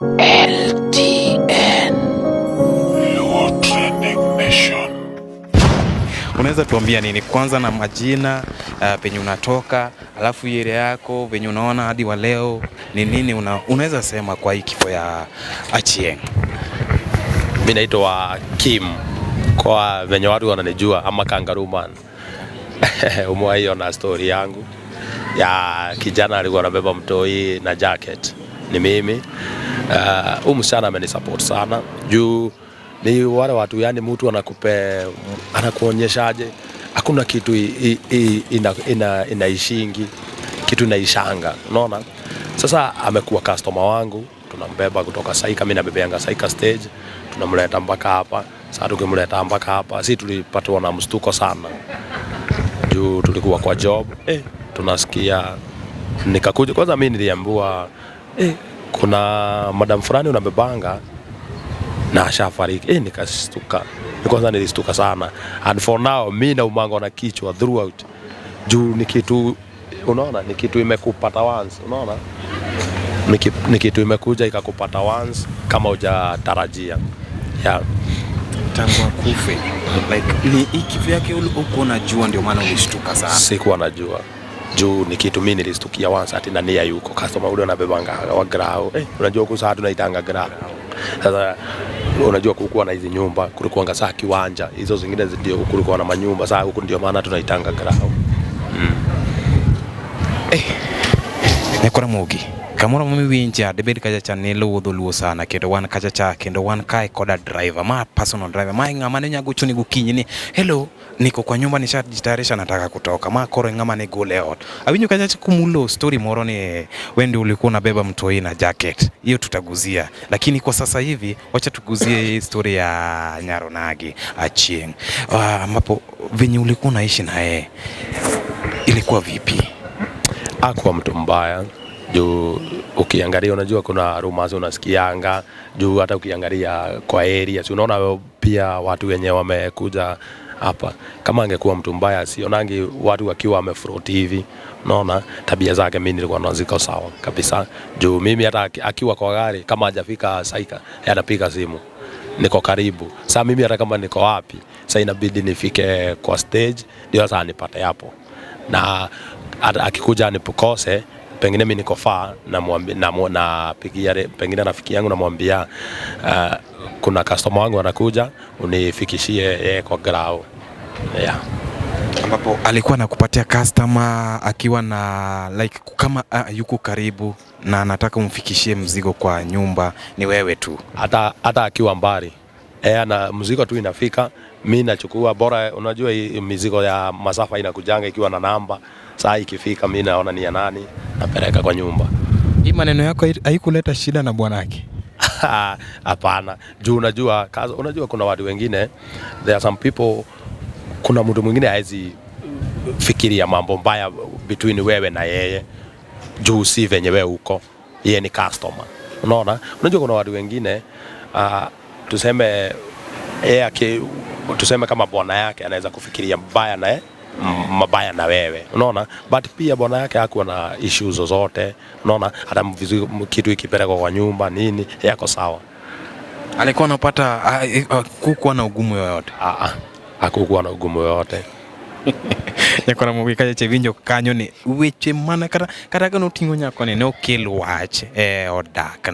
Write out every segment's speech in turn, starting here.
LTN, your trending nation. Unaweza tuambia nini kwanza na majina, penye unatoka, alafu area yako, penye unaona hadi wa leo ni nini unaweza sema kwa hii kifo ya Achieng? Mimi naitwa Kim, kwa venye watu wananijua ama Kangaroo Man. Umewahi story yangu ya kijana alikuwa anabeba mtoi na jacket? Ni mimi. Msichana amenisupport sana juu ni wale watu, yani mtu anakuonyeshaje hakuna kitu inaishingi, kitu inaishanga, unaona. Sasa amekuwa customer wangu, tunambeba kutoka Saika, mimi nabebeanga Saika stage, tunamleta mpaka hapa. Sasa tukimleta mpaka hapa, sisi tulipatwa na mshtuko sana juu tulikuwa kwa job, tunasikia. Nikakuja kwanza, mimi niliambiwa kuna madam fulani unabebanga na ashafariki. Nikastuka. Kwanza nilistuka sana. And for now mimi na umango na kichwa throughout. Juu ni kitu, unaona, ni kitu imekupata once, unaona? Ni kitu imekuja ikakupata once kama hujatarajia. Yeah. Tangu akufe, like ni kifo yake uko unajua ndio maana ulishtuka sana? Sikuwa najua. Juu ni kitu mimi nilistukia once ati nani ya yuko customer ule anabebanga wa grao. Unajua huko sasa tunaitanga grao. Sasa unajua kulikuwa na hizi nyumba, kulikuwa ngasa kiwanja, hizo zingine ndio kulikuwa na manyumba. Sasa huko ndio maana tunaitanga grao. Nekora mugi kamora mumi winja debedi kaja chanelo udhuluo sana kendo wan kaja cha kendo wan kai koda driver ma personal driver ma ngama ne nyago chuni gukinyi ni hello niko kwa nyumba nishajitayarisha nataka kutoka ma koro ngama ne go leot awinyo kaja kumulo story moro ni wendi ulikuwa unabeba mtoi na jacket, hiyo tutaguzia, lakini kwa sasa hivi wacha tuguzie hii story ya Nyaronagi Achieng, ambapo venye ulikuwa unaishi na yeye ilikuwa vipi? Hakuwa mtu mbaya. Juu ukiangalia, unajua kuna rumors unasikianga, juu hata ukiangalia kwa area, si unaona pia watu wenye wamekuja hapa. Kama angekuwa mtu mbaya, sionangi watu wakiwa wamefront hivi, unaona. Tabia zake mimi nilikuwa naziko sawa kabisa. Juu mimi hata akiwa kwa gari kama hajafika Saika, anapiga simu, niko karibu. Sasa mimi hata kama niko wapi, sasa inabidi nifike kwa stage ndio sasa nipate hapo. Na akikuja anipokose, pengine mimi niko far, na pigia pengine rafiki yangu namwambia kuna customer wangu anakuja, unifikishie kwa grao. Yeah. Ambapo alikuwa anakupatia customer akiwa na like kama yuko karibu na anataka umfikishie mzigo kwa nyumba, ni wewe tu? Hata akiwa mbali, na mzigo tu inafika, mimi nachukua. Bora unajua mizigo ya masafa inakujanga ikiwa na namba. Saa ikifika mimi naona ni ya nani, napeleka kwa nyumba. Hii maneno yako haikuleta shida na bwanake? Hapana. Juu unajua kuna watu wengine, there are some people, kuna mtu mwingine haezi fikiria mambo mbaya between wewe na yeye, juu si venye wewe uko, yeye ni customer, unaona. Unajua kuna watu wengine tuseme kama bwana yake anaweza kufikiria mabaya na wewe, unaona. But pia bwana yake hakuwa na issues zozote, unaona. Hata kitu ikipelekwa kwa nyumba nini, yako sawa. Alikuwa anapata hakukuwa na ugumu yoyote? Hakukuwa na ugumu yoyote. Nyakora mugi kaja chevinjo kanyo ni weche mana kata no tingo nyakone no kill watch odak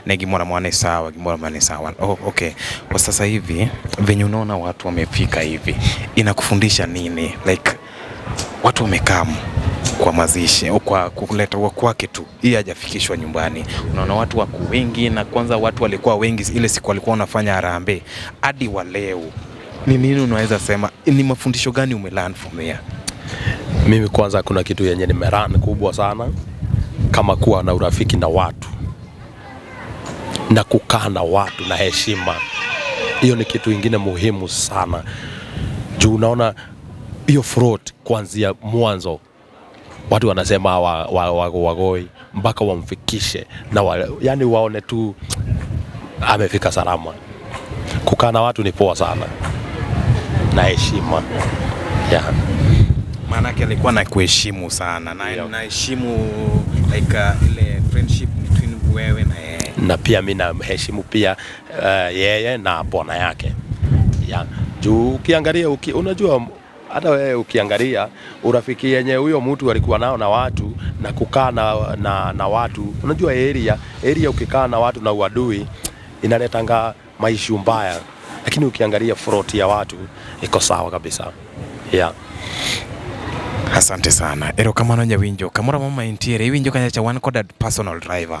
ne gimora mwane sawa, gimora mwane sawa. Okay. Kwa sasa hivi venye unaona watu wamefika hivi, inakufundisha nini? Like watu wamekaa kwa mazishi au kwa kuleta kwake tu, hii hajafikishwa nyumbani. Unaona watu wako wengi, na kwanza watu walikuwa wengi ile siku walikuwa wanafanya harambee hadi wa leo. Ni nini unaweza sema, ni mafundisho gani umelearn from here? Mimi kwanza kuna kitu yenye nimelearn kubwa sana, kama kuwa na urafiki na watu na kukaa na watu na heshima. Hiyo ni kitu ingine muhimu sana. Juu unaona hiyo fraud kuanzia mwanzo, watu wanasema wagoi mpaka wamfikishe na yani waone tu amefika salama. Kukaa na watu ni poa sana na heshima. Yeah. Maana yake alikuwa na kuheshimu sana na heshimu like ile friendship between wewe na yeye. na pia mimi namheshimu pia yeye na bwana yake. Juu ukiangalia unajua hata wewe ukiangalia urafiki yenye huyo mtu alikuwa nao na watu na kukaa na watu, unajua area ukikaa na watu na uadui inaletanga maisha mbaya, lakini ukiangalia front ya watu iko sawa kabisa. Asante sana. Erokamano Nyawinjo. Kamora mama intiere iwinjo kanyacha wan koda personal driver.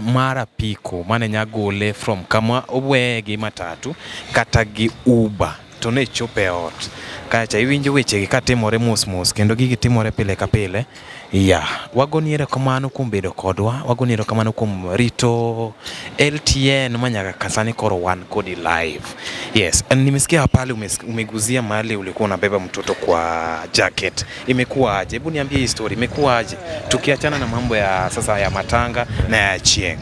Mara piko mane nyagole from kama owe gi matatu kata gi Uber to ne chope ot. Kanyacha iwinjo weche gi katimore mos kendo gigi timore pile ka pile. Wagoni erokamano kuom bedo kodwa, wagoni erokamano kuom rito LTN manyaka kasani koro wan kodi live. Yes, nimesikia pale umeguzia mahali ulikuwa unabeba mtoto kwa jacket. Imekuwa aje? Hebu niambie hii story. Imekuwa aje? Tukiachana na mambo ya sasa ya matanga na ya Chieng.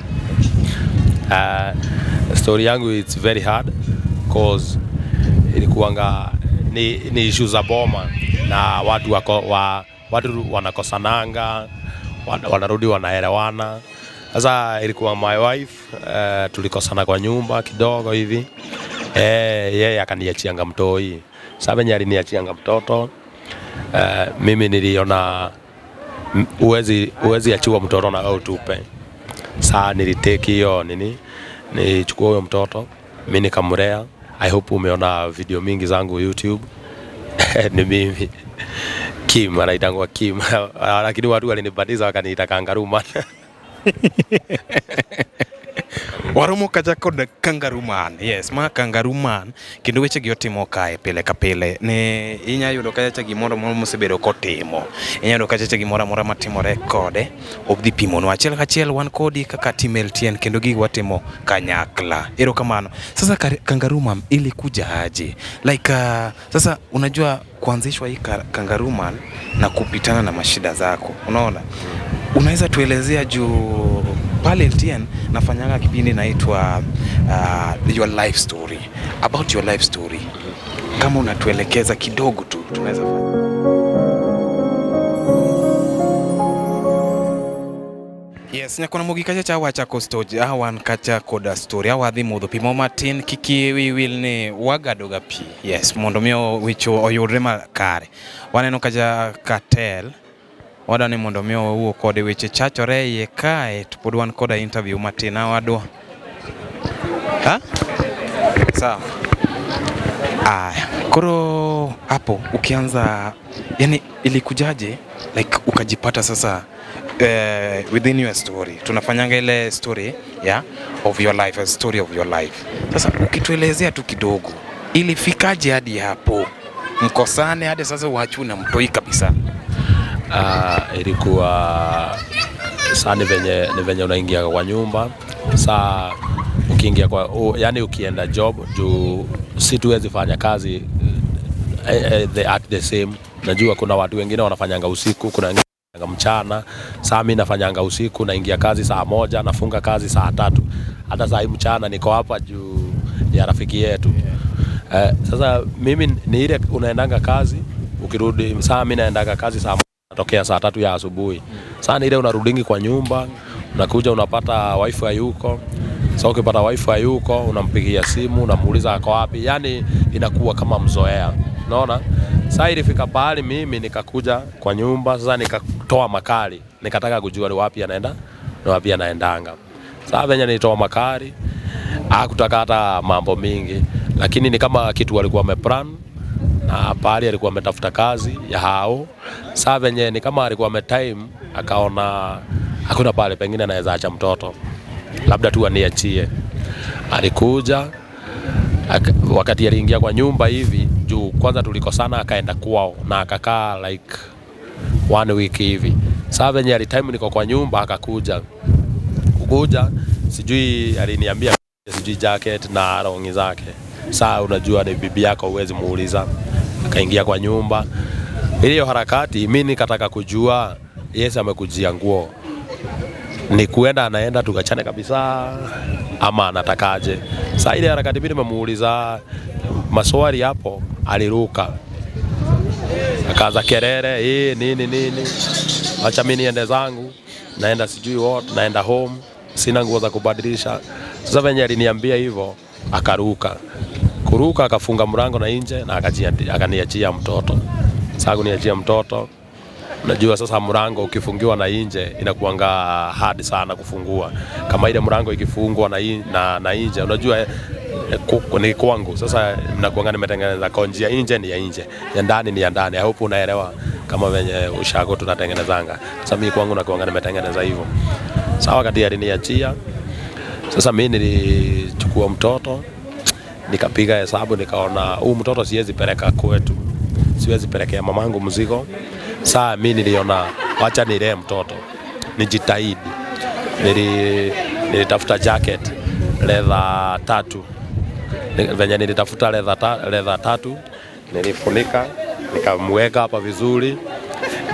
Story yangu it's very hard cause ilikuwanga ni issue za boma na watu wanakosananga, wanarudi wanaelewana. Sasa ilikuwa my wife, tulikosana kwa nyumba kidogo hivi. Yeye akaniachianga mtoi. Sasa venye aliniachianga mtoto, mimi niliona uwezi achiwa mtoto na wewe utupe. Sasa nilitake hiyo nichukua huyo mtoto, mimi nikamlea. I hope umeona video mingi zangu YouTube. Ni mimi Kim, anaitangwa Kim. Lakini watu walinibatiza wakaniita Kangaroo Man. Waromo kaja kod Kangaroo Man. Yes, ma Kangaroo Man kendo weche gi otimo kae pile ka pile. Ne inya yudo kacha gimoro mosebedo kotimo. Inya yudo kacha gimoro amora matimore kode obdhi pimonwa achiel kachiel wan kodi kaka Team LTN kendo gigi watimo kanyakla. Erokamano. Sasa Kangaroo Man ilikuja aje? Like sasa unajua kuanzishwa hii Kangaroo Man na kupitana na mashida zako. Unaona? Unaweza tuelezea juu pale LTN nafanyanga kipindi naitwa your life story, about your life story. Kama unatuelekeza kidogo tu tunaweza fanya. Yes, nyakona mugi kacha cha wacha ko story awan kacha koda story awadhi modho pi momatin kiki will ne wagadoga pi. Yes, mondo mio wicho oyudre makare. Waneno kacha cartel wadani mondo mio uo kode weche chachore ye kae tupod wan koda interview matina wadwa. Sawa. Koro hapo ukianza yani ilikujaje like ukajipata sasa within your story tunafanyanga ile story of your life, a story of your life. Sasa ukituelezea tu kidogo ilifikaje hadi hapo mkosane hadi sasa uachu na mtoi kabisa? Ilikuwa saa ni venye unaingia kwa nyumba. Saa ukiingia yani ukienda job juu si tuwezi fanya kazi at the same. Najua kuna watu wengine wanafanyanga usiku, kuna wengine mchana. Saa mimi nafanyanga usiku, naingia kazi saa 1, nafunga kazi saa 3. Hata saa hii mchana niko hapa juu ya rafiki yetu. Sasa mimi ni ile unaendanga kazi, ukirudi saa mimi naendanga kazi saa 1, natokea saa 3 ya asubuhi. Saa ni ile unarudingi kwa nyumba, unakuja unapata wifi hayuko. Sasa ukipata wifi hayuko, unampigia simu, unamuuliza ako wapi. Yani inakuwa kama mzoea. Unaona? Sasa ilifika pale mimi nikakuja kwa nyumba, sasa nikatoa makali. Nikataka kujua ni wapi anaenda, na wapi anaendanga. Sasa venye nilitoa makali, hakutaka hata mambo mingi, lakini ni kama kitu walikuwa wameplan na pale alikuwa ametafuta kazi ya hao. Sasa venye ni kama alikuwa ametime, akaona hakuna pale pengine anaweza acha mtoto, labda tu aniachie. Alikuja wakati aliingia kwa nyumba hivi juu kwanza tulikosana, akaenda kwao na akakaa like 1 week hivi. Sasa venye alitime niko kwa nyumba akakuja. Sijui aliniambia sijui jacket na rongi zake. Sasa unajua ni bibi yako huwezi muuliza. Akaingia kwa nyumba. Hiyo harakati mimi nikataka kujua Yesu amekujia nguo. Ni kuenda anaenda tukachane kabisa ama anatakaje. Sasa ile harakati mimi nimemuuliza maswali hapo, aliruka. Akaanza kelele, nini. Acha mimi niende zangu. Naenda sijui what, naenda home. sina nguo za kubadilisha. Sasa venye aliniambia hivyo, akaruka kuruka, akafunga mlango na nje na akaniachia mtoto. Sasa kuniachia mtoto, unajua sasa mlango ukifungiwa na nje inakuanga hard sana kufungua. Kama ile mlango ikifungwa na nje, unajua ni kwangu. Sasa nakuanga nimetengeneza kwa njia nje ni ya nje, ya ndani ni ya ndani. I hope unaelewa kama venye ushago tunatengenezanga. Sasa mimi kwangu nakuanga nimetengeneza hivyo. Sawa, wakati aliniachia, sasa mimi nilichukua mtoto, nikapiga hesabu, nikaona huu mtoto siwezi peleka kwetu, siwezi pelekea mamangu mzigo. Sasa mimi niliona wacha nilee mtoto, nijitahidi. Nilitafuta jacket leather 3. Venye nilitafuta leather 3, nilifunika, nikamweka hapa vizuri,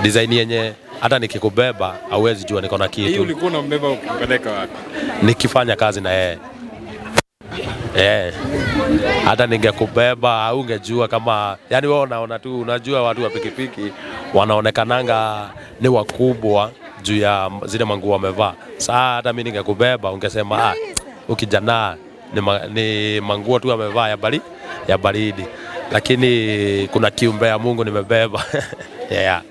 design yenye hata nikikubeba hauwezi jua niko na kitu. Hii ulikuwa unambeba ukipeleka wapi? Nikifanya kazi na yeye. Hata ningekubeba au ungejua kama, yani wewe unaona tu, unajua watu wa pikipiki wanaonekananga ni wakubwa juu ya zile manguo wamevaa. Sasa hata mimi ningekubeba ungesema ukijana ni manguo tu amevaa ya baridi. Lakini kuna kiumbe ya Mungu nimebeba. Yeah.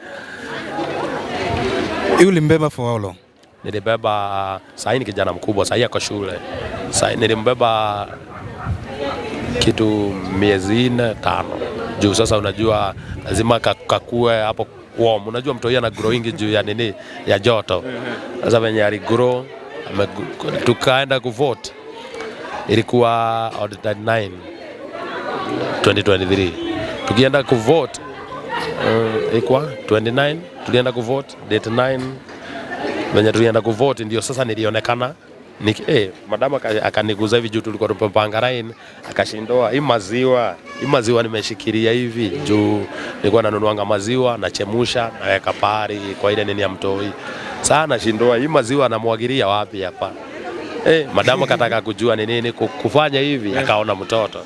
Ulimbeba for how long? Nilibeba, sasa ni kijana mkubwa, sasa yako shule. Sasa nilimbeba kitu miezi 4-5. Juu sasa unajua lazima kakue hapo warm. Unajua mtu yeye ana growing juu ya nini? Ya joto. Sasa venye ali grow, tukaenda kuvote. Ilikuwa on the 9 2023. Tukienda kuvote ilikuwa 29, tulienda kuvote date 9. Venye tulienda kuvote ndio sasa nilionekana madama akaniguza hivi juu tulikuwa tumepanga line, akashindwa hii maziwa nimeshikilia hivi juu nilikuwa nanunuanga maziwa nachemusha naweka pari kwa ile nini ya mtoi. Sasa nashindwa hii maziwa anamwagilia wapi hapa. Madama kataka kujua ni nini kufanya hivi, akaona mtoto.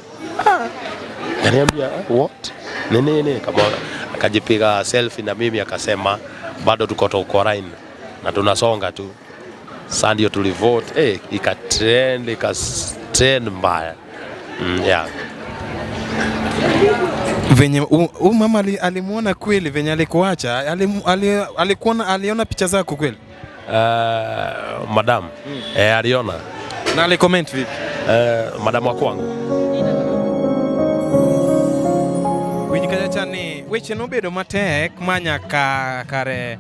Ananiambia what? Nini kama akajipiga selfie na mimi akasema bado tuko line na tunasonga tu. Sasa ndio tulivote, ikatrend mbaya. Yeah. Venye mama alimuona kweli venye alikuacha, aliona picha zako kweli? Madam, aliona. Na alicomment vipi? Madam wa kwangu. Winyikaja chani, weche nobedo matek manya kare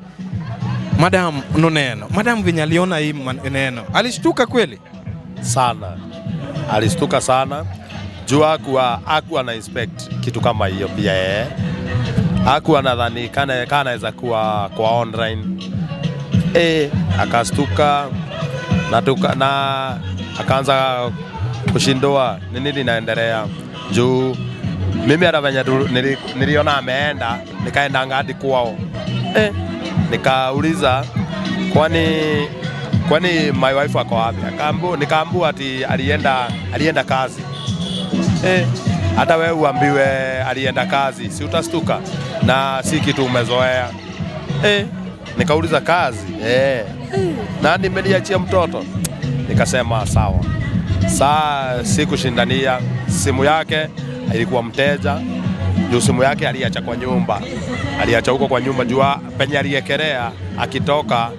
madam noneno. Madam venye aliona hii neno, alishtuka kweli? Sana. Alishtuka sana. Juu hakuwa na expect kitu kama hiyo pia yeye. Hakuwa nadhani kana inaweza kuwa kwa online. Akastuka na akaanza kushindwa nini linaendelea. Juu mimi hata venye niliona ameenda, nikaenda hadi kwao. Nikauliza kwani my wife ako wapi? Nikaambiwa ati alienda kazi. Hata wewe uambiwe alienda kazi, si utastuka na si kitu umezoea. Nikauliza kazi? Na nimeliachia mtoto. Nikasema sawa. Saa sikushindania, simu yake ilikuwa mteja. Juu simu yake aliacha kwa nyumba. Aliacha huko kwa nyumba jua penye aliekelea akitoka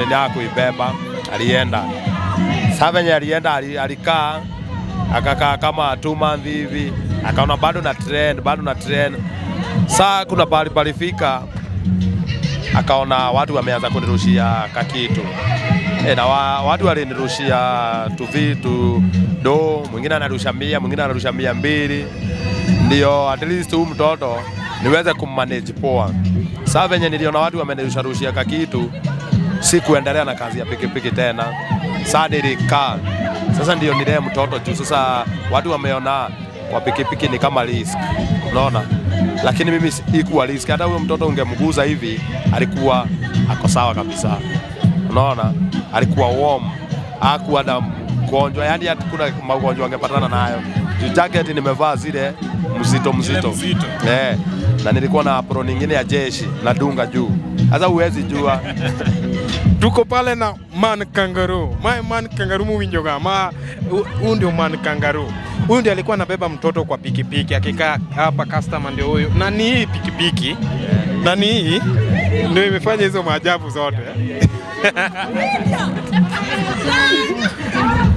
hakuibeba, alienda. Sasa venye alienda alikaa akakaa kama 2 months hivi, akaona bado na trend. Saa kuna pale palifika akaona watu wameanza kunirushia kakitu. Na watu walinirushia vitu do, mwingine anarusha 100, mwingine anarusha 200. Ndio at least huyu mtoto niweze kummanage poa. Sasa venye niliona watu wamenirusha kakitu, sikuendelea na kazi ya pikipiki tena. Sasa nilikaa. Sasa ndio nilee mtoto juu sasa watu wameona kwa pikipiki ni kama risk. Unaona? Lakini mimi sikuwa risk. Hata huyo mtoto ungemguza hivi alikuwa ako sawa kabisa. Unaona? Alikuwa warm. Hakuwa na mgonjwa. Yaani hakuna magonjwa angepatana nayo. Jacket nimevaa zile mzito. Na nilikuwa na apron nyingine ya jeshi na dunga juu. Sasa huwezi jua Tuko pale na Man Kangaroo. Man Kangaroo mwinjoga huyu ndio Man Kangaroo. Huyu ndiye alikuwa anabeba mtoto kwa pikipiki akikaa hapa, customer ndio huyo. Na ni hii pikipiki. Na ni hii ndio imefanya hizo maajabu zote.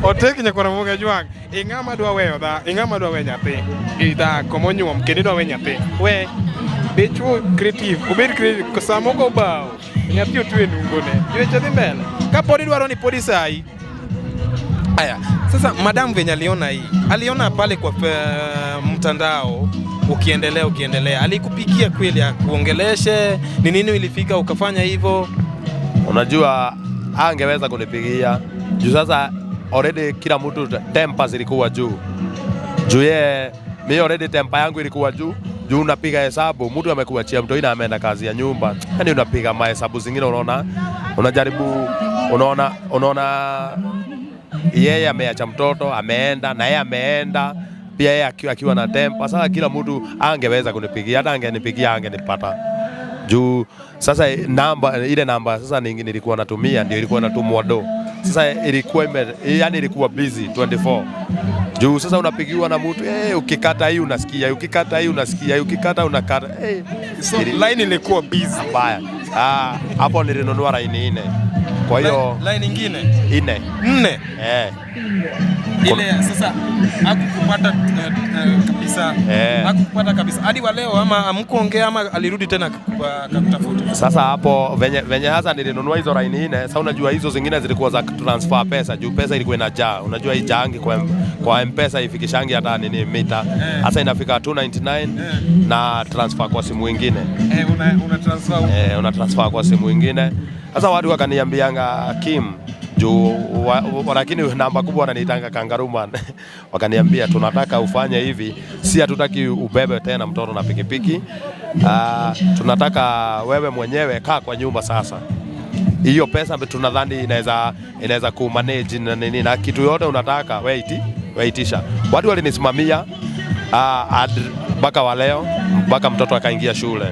Oteki nyakora muge juang. Ingama dwa we nyathi. Ida komonyo mkeni dwa we nyathi. We bechu creative, ubed creative kosamoko bao. Nyathi otwe nungone. Yweche dhi mbele. Ka podi dwaro ni podi sai. Aya, sasa madam venye aliona pale kwa mtandao ukiendelea. Alikupigia kweli akuongeleshe? Ni nini ilifika ukafanya hivyo? Unajua angeweza kunipigia. Juu sasa already kila mtu tempa zilikuwa juu. Juu mimi already tempa yangu ilikuwa juu. Juu unapiga hesabu, mtu amekuachia mtu ina ameenda kazi ya nyumba. Yaani unapiga mahesabu zingine, unajaribu unaona yeye ameacha mtoto, ameenda na yeye ameenda pia, yeye akiwa na tempa. Sasa kila mtu angeweza kunipigia, hata angenipigia angenipata. Juu sasa ile namba sasa nilikuwa natumia ndio ilikuwa natumwa do. Sasa ilikuwa busy 24. Juu sasa unapigiwa na mtu, ukikata hii unasikia, ukikata hii unasikia, ukikata unakata. So line ilikuwa busy mbaya. Hapo nilinunua line 4. Kwa hiyo line nyingine 4. Ile sasa hakukupata kabisa. Hakukupata kabisa. Hadi wa leo ama amkuongea ama alirudi tena kutafuta. Sasa hapo venye hasa nilinunua hizo line 4, sasa unajua hizo zingine zilikuwa za transfer pesa, juu pesa ilikuwa inajaa. Unajua hii jangi kwa M-Pesa ifikishangi hata nini mita. Sasa inafika 299 na transfer kwa simu nyingine. Una transfer kwa simu nyingine. Sasa watu wakaniambianga Kim juu lakini namba kubwa wananiitanga Kangaroo Man. Wakaniambia tunataka ufanye hivi, si hatutaki ubebe tena mtoto na pikipiki. Tunataka wewe mwenyewe kaa kwa nyumba sasa. Hiyo pesa tunadhani inaweza kumanage na nini, na kitu yote unataka weitisha. Watu walinisimamia mpaka wa leo, mpaka mtoto akaingia shule.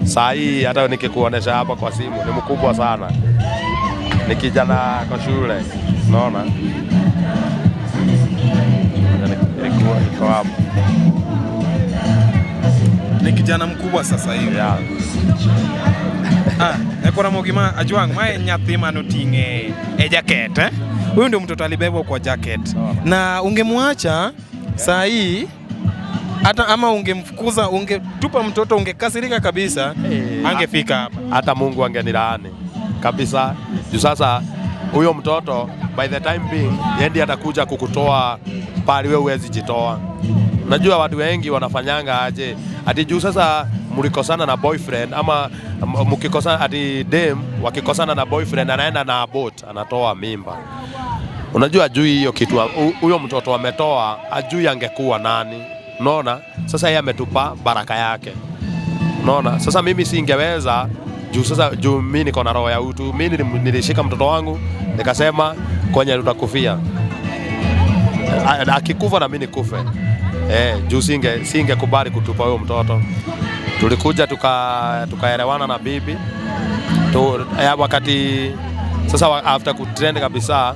Saa hii hata nikikuonesha hapa kwa simu ni mkubwa sana. Ni kijana kwa shule, unaona? Niko hapo. Ni kijana mkubwa sasa hivi. Yeah. Ekora mogima ajuang mae nyathi manotinge jacket Huyu ndio mtoto alibebwa kwa jacket. Na ungemwacha saa hii hata ama ungemfukuza, ungetupa mtoto, ungekasirika kabisa, angefika hapa. Hata Mungu angenilaani kabisa. Juu sasa huyo mtoto by the time being yeye atakuja kukutoa pale wewe huwezi jitoa. Unajua watu wengi wanafanyanga aje ati juu sasa mlikosana na boyfriend ama mkikosana ati dem wakikosana na boyfriend anaenda na abort, anatoa mimba. Unajua ajui hiyo kitu huyo mtoto ametoa, ajui angekuwa nani. Unaona? Sasa yeye ametupa baraka yake. Unaona? Sasa mimi singeweza juu mimi niko na roho ya utu. Mimi nilishika mtoto wangu nikasema kwenye tutakufia. Akikufa na mimi nikufe. Juu singekubali kutupa huyo mtoto. Tulikuja tukaelewana na bibi. Wakati sasa after kutrend kabisa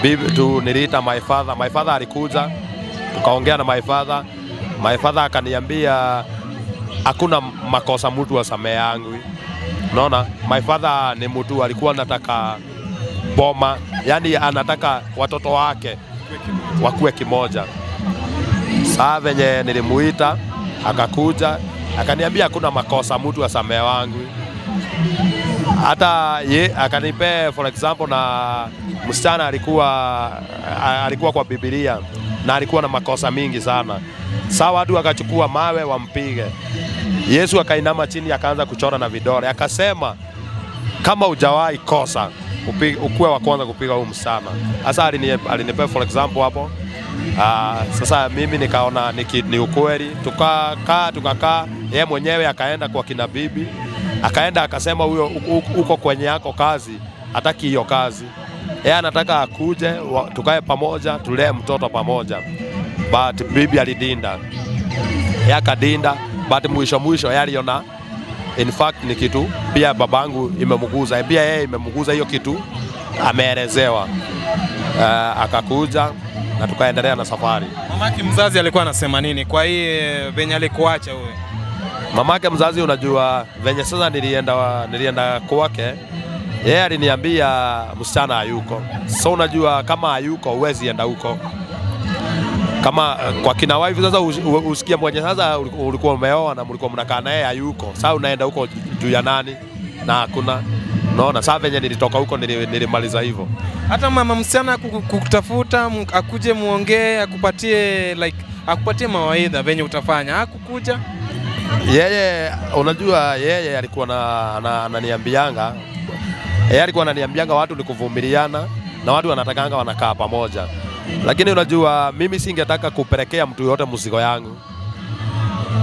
bibi niliita my father. My father alikuja tukaongea na my father. My father akaniambia hakuna makosa mtu wa samea yangu. Unaona? My father ni mtu alikuwa anataka boma, yani anataka watoto wake wakuwe kimoja. Saa venye nilimuita akakuja akaniambia hakuna makosa mtu wa samea wangu. Hata akanipe for example na msichana alikuwa kwa Biblia na alikuwa na makosa mingi sana. Sawa, watu akachukua mawe wampige. Yesu akainama chini akaanza kuchora na vidole. Akasema kama hujawahi kosa ukuwe wa kwanza kupiga huyu msichana. Sasa alinipe for example hapo. Sasa mimi nikaona ni ukweli. Tukakaa yeye mwenyewe akaenda kwa kina bibi. Akaenda akasema huyo uko kwenye yako kazi, hataki hiyo kazi. Yeye anataka akuje tukae pamoja tulee mtoto pamoja. But bibi alidinda. Yeye akadinda, but mwisho yeye in fact ni kitu pia babangu imemguza, pia yeye imemguza hiyo kitu, ameelezewa. Akakuja na tukaendelea na safari. Mamake mzazi alikuwa anasema nini kwa hii venye alikuacha wewe? Mamake mzazi, unajua venye sasa nilienda kwake, yeye aliniambia msichana hayuko. So unajua kama hayuko huwezi enda huko. Kama kwa kina wife sasa usikia mwenye sasa ulikuwa umeoa na mlikuwa mnakaa naye hayuko. Sasa unaenda huko juu ya nani? Na hakuna. Unaona, sasa venye nilitoka huko nilimaliza hivyo. Hata mama msichana kukutafuta akuje muongee akupatie mawaidha venye utafanya, hakukuja? Yeye unajua yeye alikuwa ananiambianga, yeye alikuwa ananiambianga watu ni kuvumiliana na watu wanatakanga wanakaa pamoja. Lakini unajua mimi singetaka kupelekea mtu yote mzigo yangu.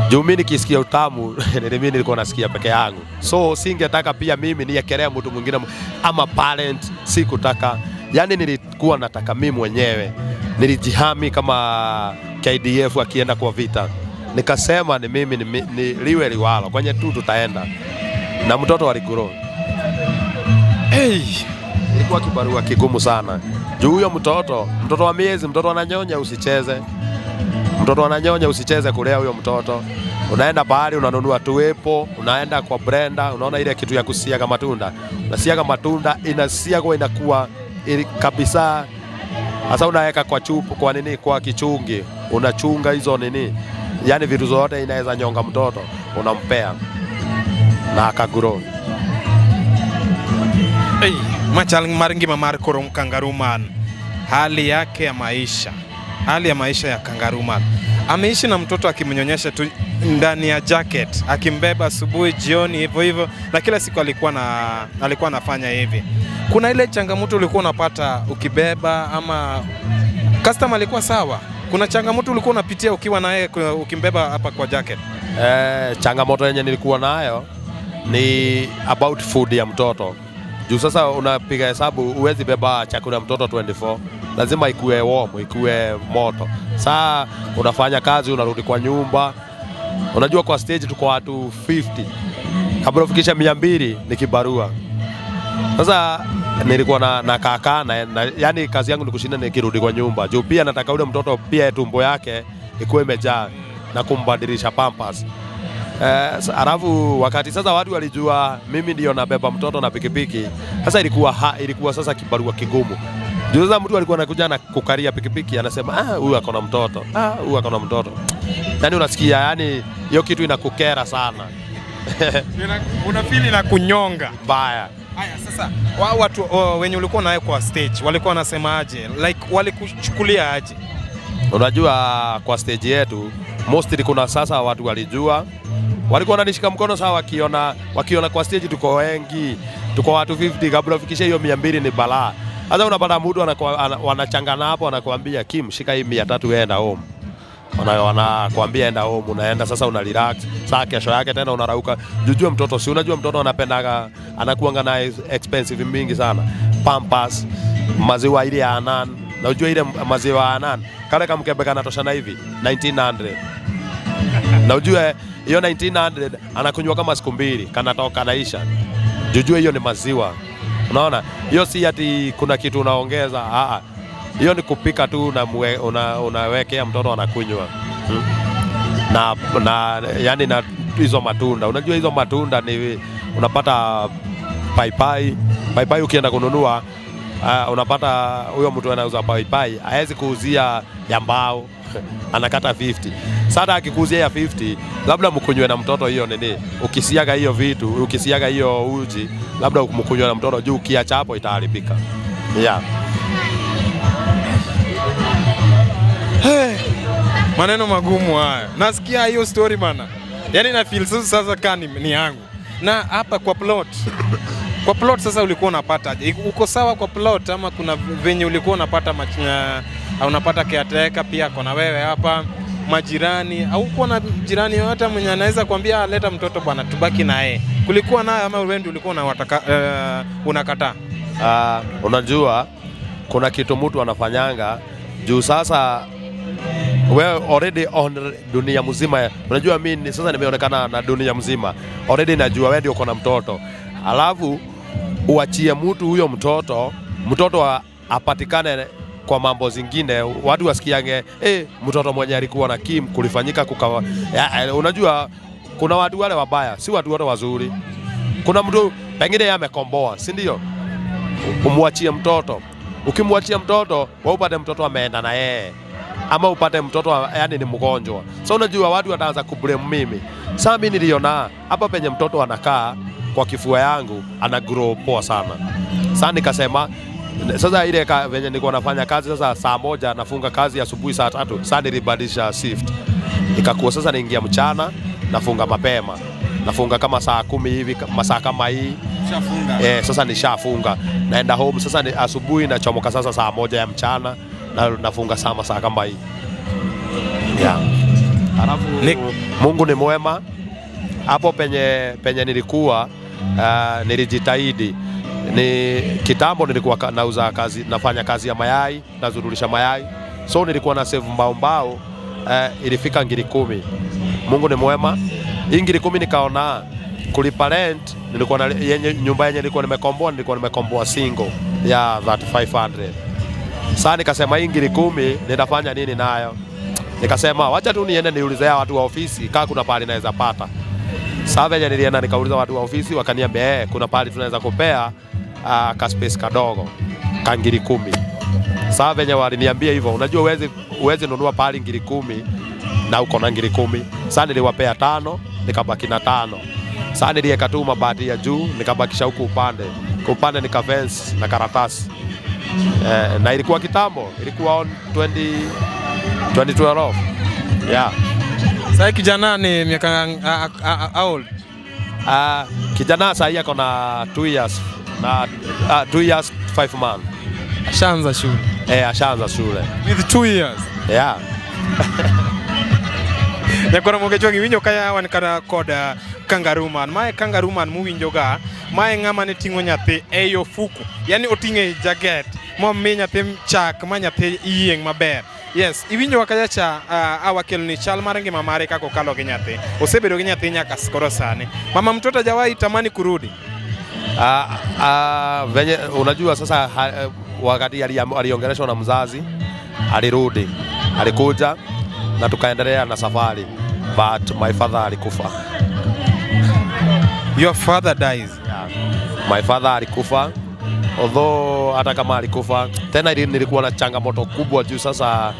Juu mimi nikisikia utamu mimi nilikuwa nasikia peke yangu. So singetaka pia mimi niekelea mtu mwingine ama parent, sikutaka. Yani nilikuwa nataka mimi mwenyewe. Nilijihami kama KDF akienda kwa vita. Nikasema ni mimi ni liwe liwalo kwenye tu tutaenda. Na mtoto aligrow. Hey, ilikuwa kibarua kigumu sana. Juu huyo mtoto wa miezi, mtoto ananyonya usicheze. Mtoto ananyonya usicheze kulea huyo mtoto. Unaenda bahari unanunua tuwepo, unaenda kwa Brenda, unaona ile kitu ya kusiaga matunda. Unasiaga matunda, inasiagwa inakuwa kabisa. Sasa unaweka kwa chupa, kwa nini, kwa kichungi. Unachunga hizo nini? Yaani vitu zote inaweza nyonga mtoto, unampea. Na akagrow. Hey, machal maringi mamar korom Kangaroo Man. Hali yake ya maisha. Hali ya maisha ya Kangaroo Man. Ameishi na mtoto akimnyonyesha tu ndani ya jacket, akimbeba asubuhi jioni hivyo hivyo, na kila siku alikuwa anafanya hivi. Kuna ile changamoto ulikuwa unapata ukibeba ama customer alikuwa sawa? Kuna changamoto ulikuwa unapitia ukiwa naye ukimbeba hapa kwa jacket? Changamoto yenye nilikuwa nayo ni about food ya mtoto. Juu sasa unapiga hesabu uwezi beba chakula mtoto 24. Lazima ikuwe warm, ikuwe moto. Saa unafanya kazi, unarudi kwa nyumba. Unajua kwa stage tuko watu 50. Kabla ufikisha 200 ni kibarua. Sasa nilikuwa na kaka na yani kazi yangu ni kushinda nikirudi kwa nyumba. Juu pia nataka ule mtoto pia tumbo yake ikuwe imejaa na kumbadilisha pampers. Alafu wakati sasa watu walijua mimi ndio nabeba mtoto na pikipiki. Sasa ilikuwa sasa kibarua kigumu. Juu sasa mtu alikuwa anakuja na kukaria pikipiki anasema huyu ako na mtoto. Huyu ako na mtoto. Yaani unasikia yani hiyo kitu inakukera sana. Unafeel na kunyonga baya. Haya sasa watu wenye ulikuwa naye kwa stage walikuwa wanasema aje? Like walikuchukulia aje? Unajua kwa stage yetu mostly kuna sasa watu walijua, walikuwa wananishika mkono sawa, wakiona kwa stage tuko wengi, tuko watu 50, kabla ufikishe hiyo 200 ni balaa. Sasa unapata mtu wanachangana hapo, anakuambia Kim, shika hii 300 enda home. Wanakuambia enda home, unaenda sasa una relax. Sasa kesho yake tena unarauka. Jujue mtoto, si unajua mtoto anapendaga, anakuanga na expensive mingi sana. Pampers, maziwa ile ya Anan. Na unajua ile maziwa ya Anan, kale kama mkebe kanatoshana hivi 1900. Na unajua hiyo 1900 anakunywa kama siku 2, kanatoka naisha. Jujue hiyo ni maziwa. Unaona? Hiyo si ati kuna kitu unaongeza. Hiyo ni kupika tu na unawekea mtoto anakunywa. Na yani na hizo matunda. Unajua hizo matunda ni unapata paipai ukienda kununua, unapata huyo mtu anauza paipai hawezi kuuzia ya mbao, anakata 50. Sasa akikuuzia ya 50, labda mkunywe na mtoto hiyo nini. Ukisiaga hiyo vitu, ukisiaga hiyo uji, labda mkunywe na mtoto juu kiacha hapo itaharibika. Yeah. Hey, maneno magumu haya. Nasikia hiyo story bana. Yaani na feel sasa kani ni yangu. Na hapa kwa plot. Kwa plot sasa ulikuwa unapata uko sawa kwa plot ama kuna venye ulikuwa unapata unapata caretaker pia kuna wewe hapa, majirani au uko na jirani yote mwenye anaweza kuambia leta mtoto bwana tubaki naye? Kulikuwa naye ama wewe ndio ulikuwa unakataa? Unajua kuna kitu mtu anafanyanga juu sasa wewe already on dunia mzima. Unajua mimi sasa nimeonekana na dunia mzima. Already najua wewe ndio uko na mtoto. Alafu uachie mtu huyo mtoto apatikane kwa mambo zingine, watu wasikiange mtoto mwenye alikuwa na Kim kulifanyika kukawa. Unajua kuna watu wale wabaya, si watu wote wazuri. Kuna mtu pengine yeye amekomboa, si ndio? Umwachie mtoto. Ukimwachia mtoto, wewe upate mtoto ameenda na yeye, ama upate mtoto yani ni mgonjwa. So unajua watu wataanza kublame mimi. Sasa mimi niliona hapa penye mtoto anakaa kwa kifua yangu ana grow poa sana. Sasa nikasema sasa ile venye nilikuwa nafanya kazi sasa saa 1 nafunga kazi asubuhi saa 3. Sasa nilibadilisha shift. Ikakuwa sasa naingia mchana nafunga mapema. Nafunga kama saa 10 hivi, masaa kama hii. Shafunga. Sasa nishafunga. Naenda home sasa ni asubuhi nachomoka sasa saa 1 ya mchana na nafunga saa kama hii. Yeah. Alafu Mungu ni mwema. Hapo penye nilikuwa nilijitahidi. Ni kitambo nilikuwa nauza kazi, nafanya kazi ya mayai, nazurulisha mayai. So nilikuwa na save mbao ilifika 10,000. Mungu ni mwema. Hii 10,000 nikaona kulipa rent, nilikuwa na nyumba yenye nilikuwa nimekomboa single ya 3500. Sasa nikasema hii 10,000 nitafanya nini nayo? Nikasema wacha tu niende niulize watu wa ofisi kama kuna pale naweza pata. Sasa venye nilienda nikauliza watu wa ofisi wakaniambia kuna pale tunaweza kupea ka space kadogo ka 10,000. Sasa venye waliniambia hivyo, unajua uwezi nunua pale 10,000 na uko na 10,000. Sasa niliwapea 5 nikabaki na 5. Sasa niliweka tu mabati ya juu nikabakisha huku upande nika fence na karatasi. Na ilikuwa kitambo, ilikuwa on 2012. Yeah. Sasa kijana ni miaka old. Kijana sasa yako na 2 years na 2 years 5 months. Ashaanza shule. Ashaanza shule. With 2 years. Yeah. Nyakora mogecho giwinjo kaya wan kada koda kangaruman. Mae kangaruman muwinjoga, mae ng'ama ne ting'o nyathi e ofuku. Yani oting'e jaget, momi nyathi chak, ma nyathi yieng' maber. Yes, iwinjo kaya cha awakelni chal mar ngima mare kako kalo gi nyathi. Osebedo gi nyathi nyaka skoro sani. Mama mtoto hajawahi tamani kurudi. Venye unajua sasa wakati aliongeleshwa na mzazi, alirudi. Alikuja na tukaendelea na safari, but my father alikufa. Your father dies? Yeah. My father alikufa. Although hata kama alikufa, tena nilikuwa na changamoto kubwa juu sasa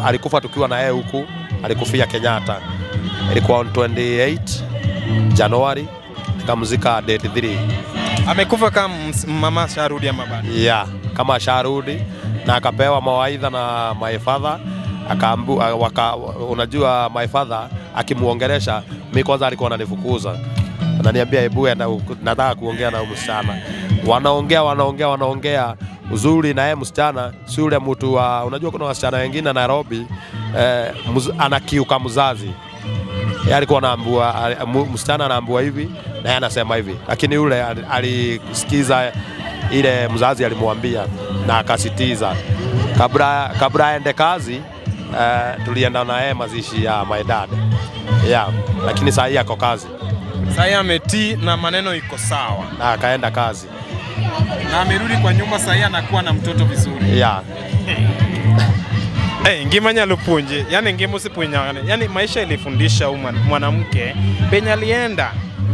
alikufa tukiwa na yeye huku, alikufia Kenyatta. Ilikuwa on 28 January, nikamzika date 3. Amekufa kama mama sharudi ama bado? Yeah, kama sharudi na akapewa mawaidha na my father. Unajua my father akimuongelesha, mimi kwanza alikuwa ananifukuza. Ananiambia hebu nataka kuongea na msichana. Wanaongea uzuri na yeye msichana, si yule mtu unajua kuna wasichana wengine Nairobi anakiuka mzazi. Yeye alikuwa anaambua msichana anaambua hivi na yeye anasema hivi. Lakini yule alisikiza ile mzazi alimwambia na akasitiza. Kabla aende kazi tulienda na yeye mazishi ya my dad. Yeah, lakini sasa yeye ako kazi. Sasa ametii na maneno iko sawa. Na akaenda kazi. Na amerudi kwa nyumba sasa anakuwa na mtoto vizuri. Yeah. Ngima nyalo punje, yani ngima usipunya, yani maisha ilifundisha mwanamke penye alienda.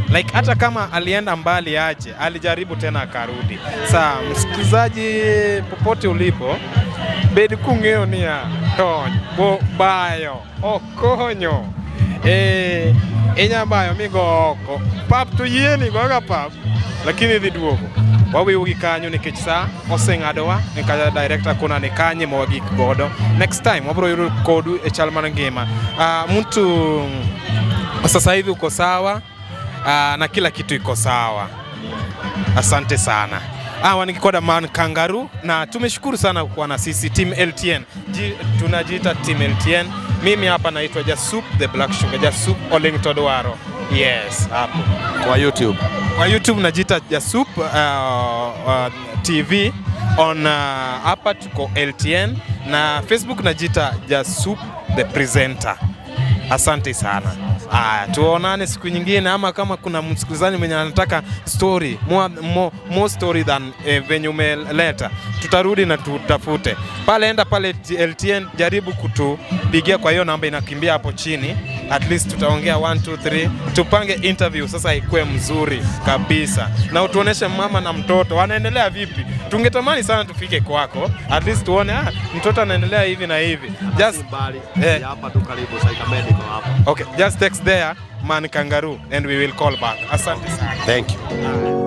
Like hata kama alienda mbali aje, alijaribu tena akarudi. Sasa msikilizaji popote ulipo, bedi kung'eyo ni ya tony bo bayo okonyo. Enya bayo migo oko. Pap to yieni goga pap. Lakini dhi duogo. Wawiugi kanyo nikech sa oseng'adowa, nika director kuna ni kanye mwagik godo. Next time wabro yuru kodu e chal mar ngima. Mtu sasa hivi uko sawa na kila kitu iko sawa. Asante sana. Wanikoda man Kangaroo na tumeshukuru sana kwa na sisi Team LTN. Tunajiita Team LTN. Mimi hapa naitwa Jasup the Black Sugar, Jasup Oleng Todwaro. Yes, hapo. Kwa YouTube. Kwa YouTube najiita Jasup TV on hapa tuko LTN na Facebook najita Jasup the presenter. Asante sana. Tuonane siku nyingine, ama kama kuna msikilizaji mwenye anataka story, more story than venye umeleta, tutarudi na tutafute. Pale enda pale LTN, jaribu kutupigia kwa hiyo namba inakimbia hapo chini. At least tutaongea 1 2 3, tupange interview sasa ikuwe mzuri kabisa. Na utuoneshe mama na mtoto wanaendelea vipi. Tungetamani sana tufike kwako. At least tuone mtoto anaendelea hivi na hivi. Just hapa tu karibu Saika Medical hapa. Okay, just text there Man Kangaroo and we will call back. Asante sana. Thank you.